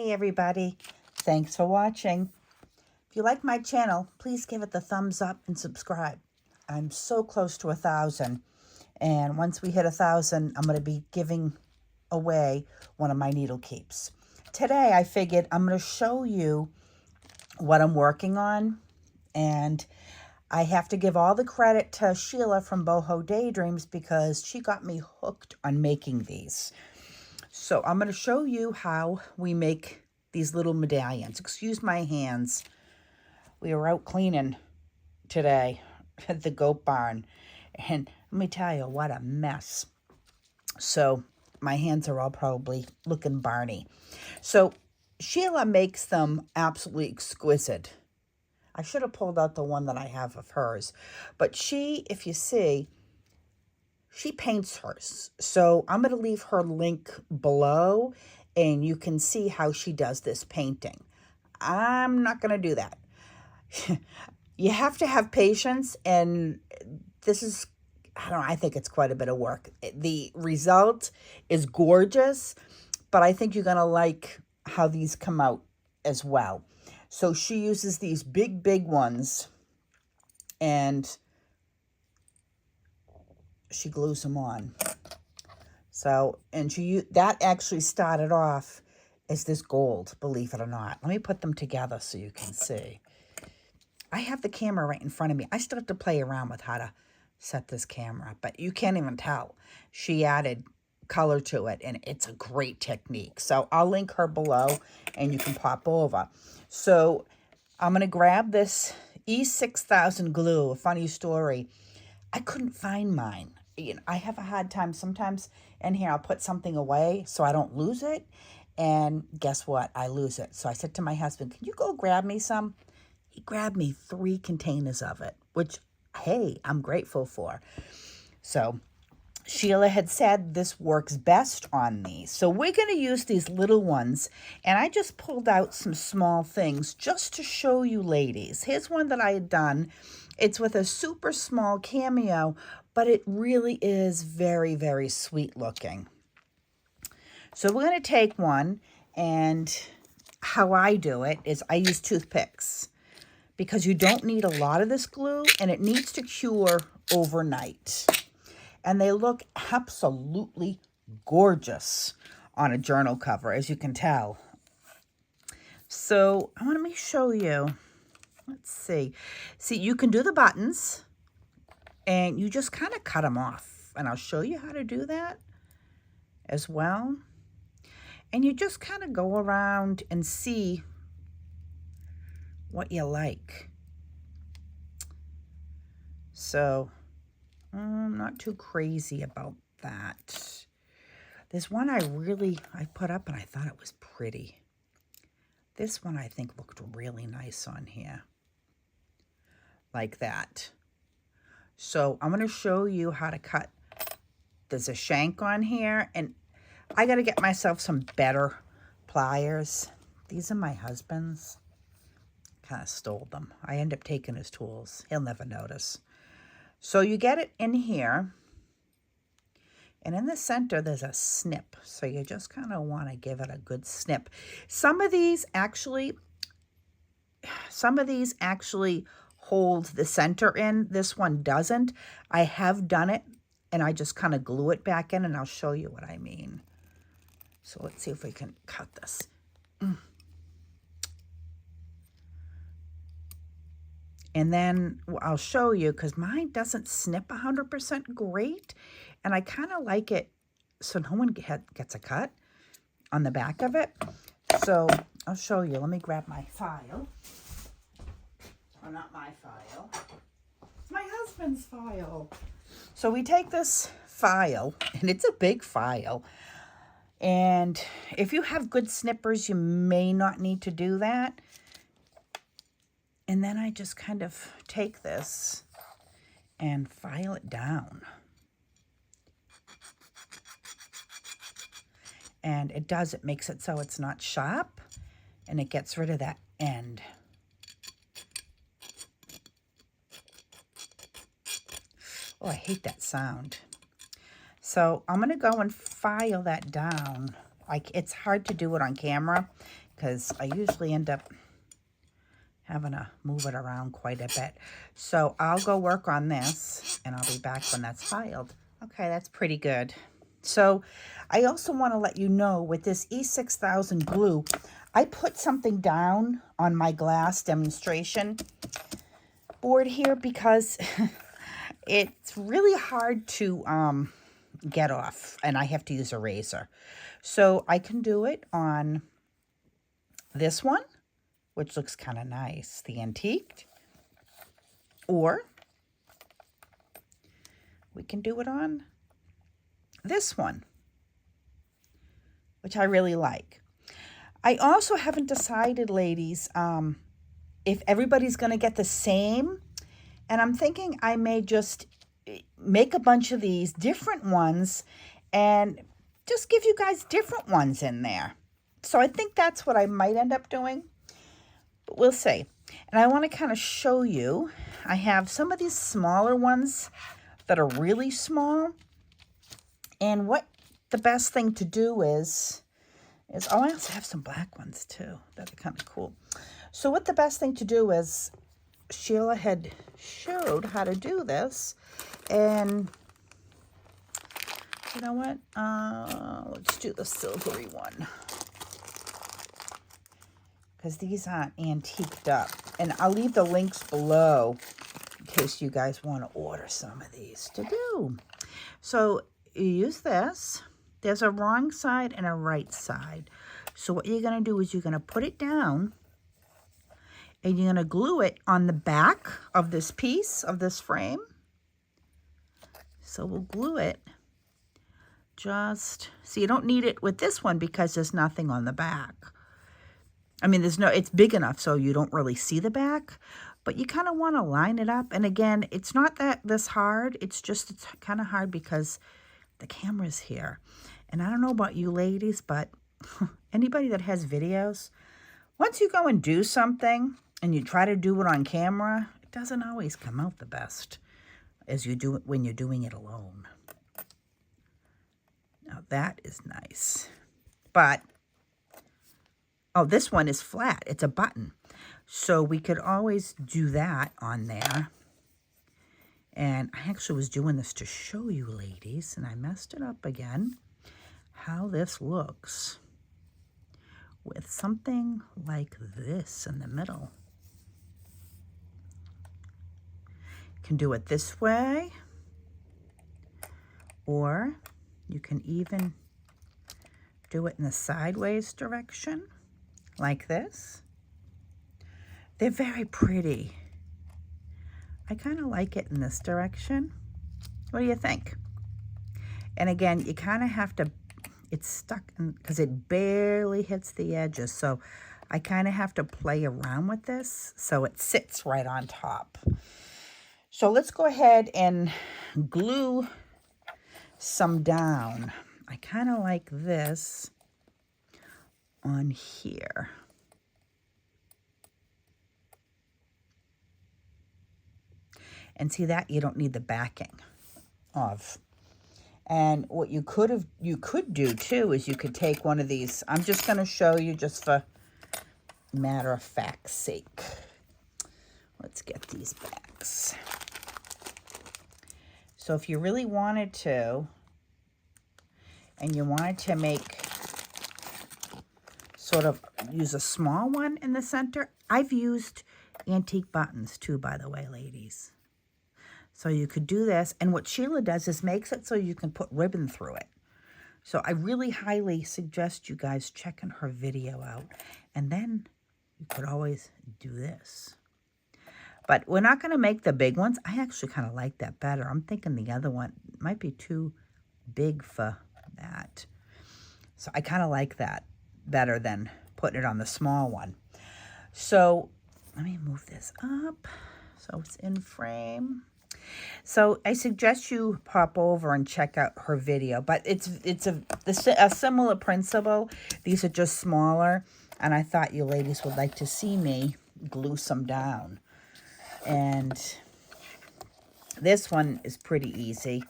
Hey everybody, thanks for watching. If you like my channel, please give it the thumbs up and subscribe. I'm so close to 1,000, and once we hit 1,000, I'm going to be giving away one of my needle keeps. Today I figured I'm going to show you what I'm working on, and I have to give all the credit to Sheila from Boho Daydreams because she got me hooked on making these. So I'm going to show you how we make these little medallions. Excuse my hands. We were out cleaning today at the goat barn, and let me tell you, what a mess. So my hands are all probably looking barny. So Sheila makes them absolutely exquisite. I should have pulled out the one that I have of hers, but she, if you see, she paints hers. So I'm going to leave her link below, and you can see how she does this painting. I'm not going to do that. You have to have patience, and this is, I don't know, I think it's quite a bit of work. The result is gorgeous, but I think you're going to like how these come out as well. So she uses these big ones, and she glues them on. So, and that actually started off as this gold, believe it or not. Let me put them together so you can see. I have the camera right in front of me. I still have to play around with how to set this camera, but you can't even tell. She added color to it, and it's a great technique. So I'll link her below, and you can pop over. So I'm going to grab this E6000 glue. A funny story. I couldn't find mine. I have a hard time sometimes in here. I'll put something away so I don't lose it. And guess what? I lose it. So I said to my husband, can you go grab me some? He grabbed me 3 containers of it, which, hey, I'm grateful for. So Sheila had said this works best on these. So we're going to use these little ones. And I just pulled out some small things just to show you ladies. Here's one that I had done. It's with a super small Cameo, but it really is very sweet looking. So we're going to take one, and how I do it is I use toothpicks because you don't need a lot of this glue, and it needs to cure overnight. And they look absolutely gorgeous on a journal cover, as you can tell. So I want to show you. Let's see. See, you can do the buttons, and you just kind of cut them off. And I'll show you how to do that as well. And you just kind of go around and see what you like. So I'm not too crazy about that. There's one I put up, and I thought it was pretty. This one I think looked really nice on here. Like that. So I'm going to show you how to cut. There's a shank on here, and I got to get myself some better pliers. These are my husband's. Kind of stole them. I end up taking his tools. He'll never notice. So you get it in here, and in the center there's a snip. So you just kind of want to give it a good snip. Some of these actually hold the center in. This one doesn't. I have done it, and I just kind of glue it back in, and I'll show you what I mean. So let's see if we can cut this. And then I'll show you, because mine doesn't snip 100% great, and I kind of like it so no one gets a cut on the back of it. So I'll show you. Let me grab my file. Or not my file. It's my husband's file. So we take this file, and it's a big file. And if you have good snippers, you may not need to do that. And then I just kind of take this and file it down. And it makes it so it's not sharp, and it gets rid of that end. Oh, I hate that sound. So I'm going to go and file that down. It's hard to do it on camera because I usually end up having to move it around quite a bit. So I'll go work on this, and I'll be back when that's filed. Okay, that's pretty good. So I also want to let you know with this E6000 glue, I put something down on my glass demonstration board here because it's really hard to get off, and I have to use a razor. So I can do it on this one, which looks kind of nice, the antiqued, or we can do it on this one, which I really like. I also haven't decided, ladies, if everybody's going to get the same, and I'm thinking I may just make a bunch of these different ones and just give you guys different ones in there. So I think that's what I might end up doing, but we'll see. And I want to kind of show you, I have some of these smaller ones that are really small, and what the best thing to do is oh, I also have some black ones too that are kind of cool. So what the best thing to do is, Sheila had showed how to do this, and you know what? Let's do the silvery one, because these aren't antiqued up. And I'll leave the links below in case you guys want to order some of these to do. So you use this. There's a wrong side and a right side. So what you're going to do is you're going to put it down, and you're going to glue it on the back of this piece, of this frame. So we'll glue it just, so you don't need it with this one because there's nothing on the back. I mean, it's big enough so you don't really see the back, but you kind of want to line it up. And again, it's not that this hard. It's kind of hard because the camera's here. And I don't know about you ladies, but anybody that has videos, once you go and do something and you try to do it on camera, it doesn't always come out the best as you do it when you're doing it alone. Now that is nice. But, oh, this one is flat. It's a button. So we could always do that on there. And I actually was doing this to show you ladies, and I messed it up again, how this looks with something like this in the middle. You can do it this way, or you can even do it in the sideways direction, like this. They're very pretty. I kind of like it in this direction. What do you think? And again, you kind of have to, it's stuck because it barely hits the edges. So I kind of have to play around with this so it sits right on top. So let's go ahead and glue some down. I kind of like this on here. And see that you don't need the backing of. And what you could do too is you could take one of these. I'm just going to show you just for matter of fact's sake. Let's get these backs. So if you really wanted to, and you wanted to make sort of use a small one in the center, I've used antique buttons too, by the way, ladies. So you could do this, and what Sheila does is makes it so you can put ribbon through it. So I really highly suggest you guys checking her video out. And then you could always do this. But we're not going to make the big ones. I actually kind of like that better. I'm thinking the other one might be too big for that. So I kind of like that better than putting it on the small one. So let me move this up so it's in frame. So I suggest you pop over and check out her video. But it's a similar principle. These are just smaller. And I thought you ladies would like to see me glue some down. And this one is pretty easy.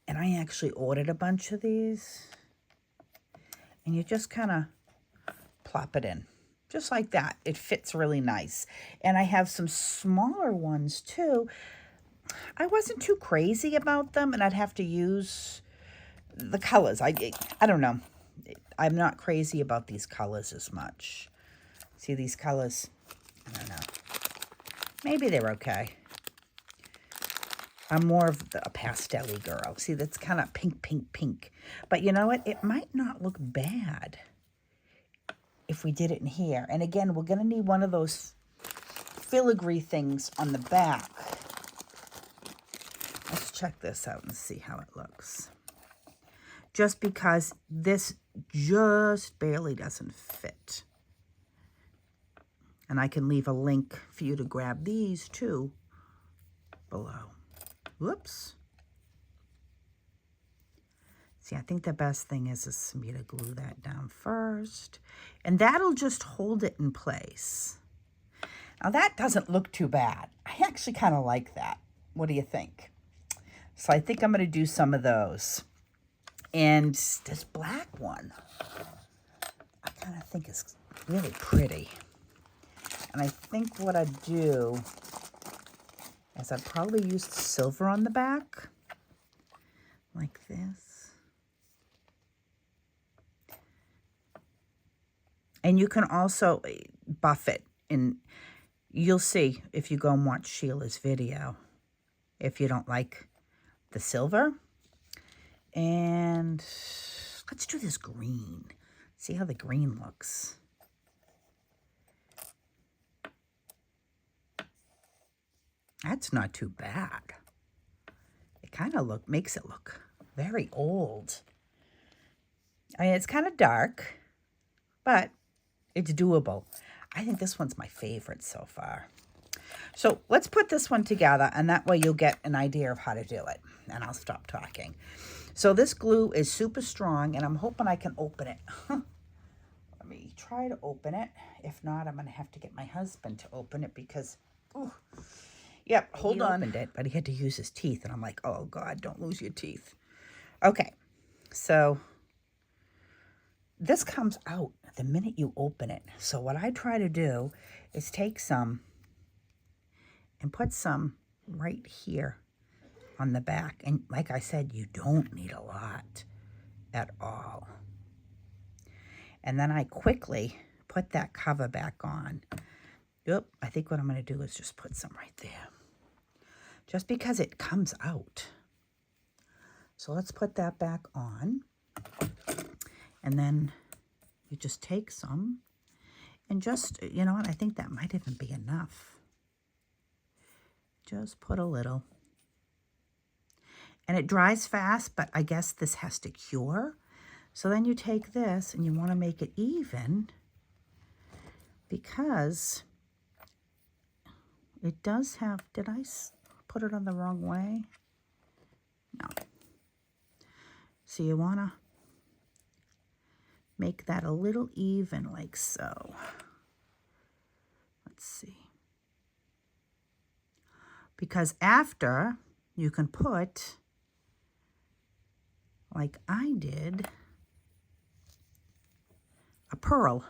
And I actually ordered a bunch of these. And you just kind of plop it in. Just like that. It fits really nice. And I have some smaller ones too. I wasn't too crazy about them, and I'd have to use the colors. I don't know. I'm not crazy about these colors as much. See these colors? I don't know. Maybe they're okay. I'm more of a pastel-y girl. See, that's kind of pink, pink, pink. But you know what? It might not look bad if we did it in here. And again, we're going to need one of those filigree things on the back. Let's check this out and see how it looks. Just because this just barely doesn't fit. And I can leave a link for you to grab these too below. Whoops. See, I think the best thing is for me to glue that down first. And that'll just hold it in place. Now that doesn't look too bad. I actually kind of like that. What do you think? So I think I'm going to do some of those. And this black one, I kind of think is really pretty. And I think what I'd do is I'd probably use silver on the back, like this. And you can also buff it, and you'll see if you go and watch Sheila's video, if you don't like the silver. And let's do this green. See how the green looks. That's not too bad. It kind of makes it look very old. I mean, it's kind of dark, but it's doable. I think this one's my favorite so far. So let's put this one together, and that way you'll get an idea of how to do it. And I'll stop talking. So this glue is super strong, and I'm hoping I can open it. Let me try to open it. If not, I'm going to have to get my husband to open it because... Ooh. Yep, hold on. He opened it, but he had to use his teeth. And I'm like, oh, God, don't lose your teeth. Okay, so this comes out the minute you open it. So what I try to do is take some and put some right here on the back. And like I said, you don't need a lot at all. And then I quickly put that cover back on. Yep, I think what I'm going to do is just put some right there. Just because it comes out. So let's put that back on. And then you just take some and just, you know what, I think that might even be enough. Just put a little. And it dries fast, but I guess this has to cure. So then you take this and you want to make it even because it does have, did I put it on the wrong way? No. So you want to make that a little even like so. Let's see. Because after you can put, like I did, a pearl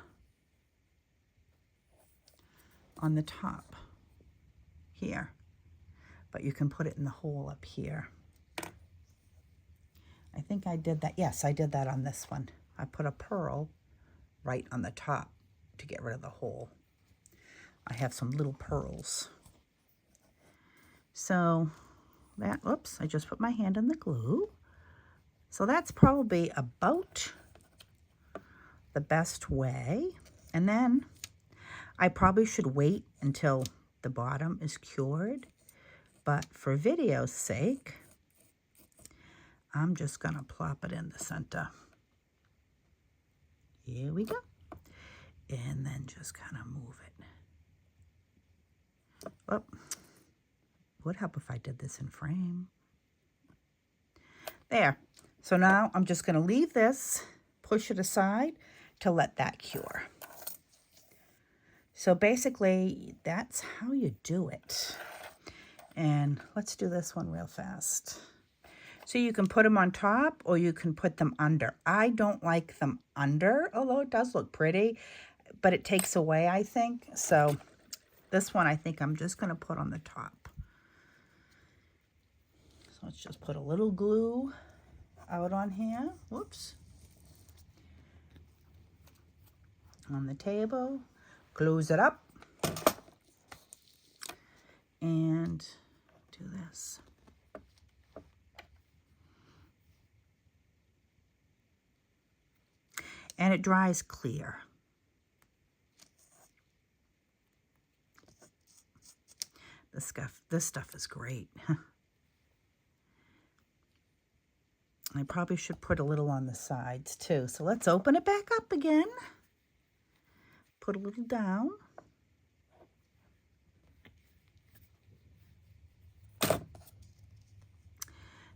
on the top here. But you can put it in the hole up here. I think I did that. Yes, I did that on this one. I put a pearl right on the top to get rid of the hole. I have some little pearls. So that, oops, I just put my hand in the glue. So that's probably about the best way. And then I probably should wait until the bottom is cured. But for video's sake, I'm just going to plop it in the center. Here we go. And then just kind of move it. Oh, would help if I did this in frame. There. So now I'm just going to leave this, push it aside to let that cure. So basically, that's how you do it. And let's do this one real fast. So you can put them on top or you can put them under. I don't like them under, although it does look pretty. but it takes away, I think. So this one I think I'm just going to put on the top. So let's just put a little glue out on here. Whoops. On the table. Close it up. And do this. And it dries clear. This stuff is great. I probably should put a little on the sides too. So let's open it back up again. Put a little down.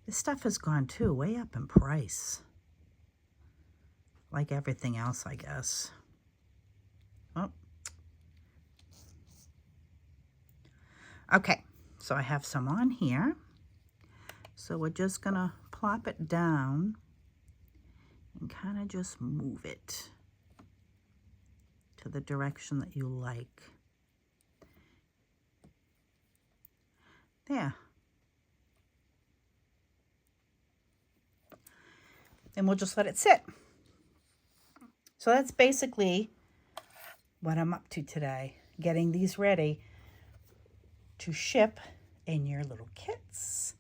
This stuff has gone too way up in price. Like everything else, I guess. Oh. Okay, so I have some on here. So we're just gonna plop it down and kind of just move it to the direction that you like. There. And we'll just let it sit. So that's basically what I'm up to today, getting these ready to ship in your little kits.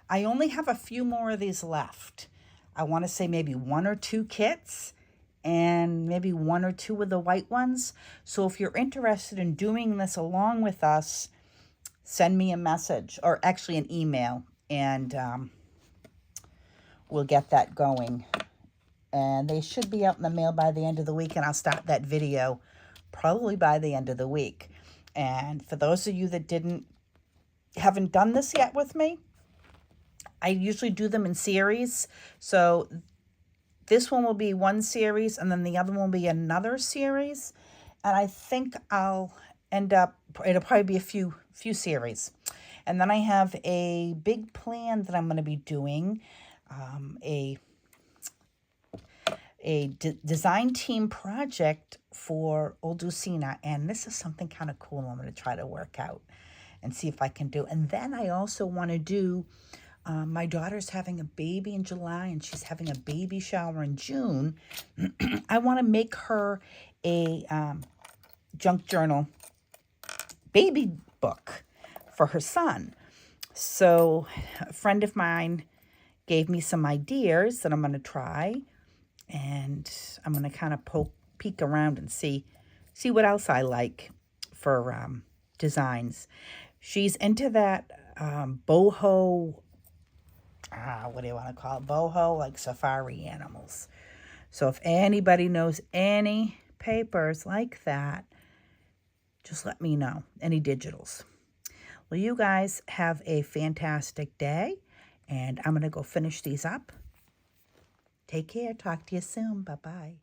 I only have a few more of these left. I want to say maybe 1 or 2 kits and maybe 1 or 2 of the white ones. So if you're interested in doing this along with us, send me a message or actually an email, and we'll get that going. And they should be out in the mail by the end of the week, and I'll start that video probably by the end of the week. And for those of you that haven't done this yet with me, I usually do them in series. So this one will be one series, and then the other one will be another series. And I think I'll end up, it'll probably be a few series. And then I have a big plan that I'm going to be doing, a design team project for Old Lucina, and this is something kind of cool I'm going to try to work out and see if I can do. And then I also want to do, my daughter's having a baby in July, and she's having a baby shower in June. I want to make her a junk journal baby book for her son. So a friend of mine gave me some ideas that I'm going to try. And I'm going to kind of peek around and see what else I like for designs. She's into that boho, what do you want to call it? Boho, like safari animals. So if anybody knows any papers like that, just let me know. Any digitals. Well, you guys have a fantastic day, and I'm going to go finish these up. Take care. Talk to you soon. Bye-bye.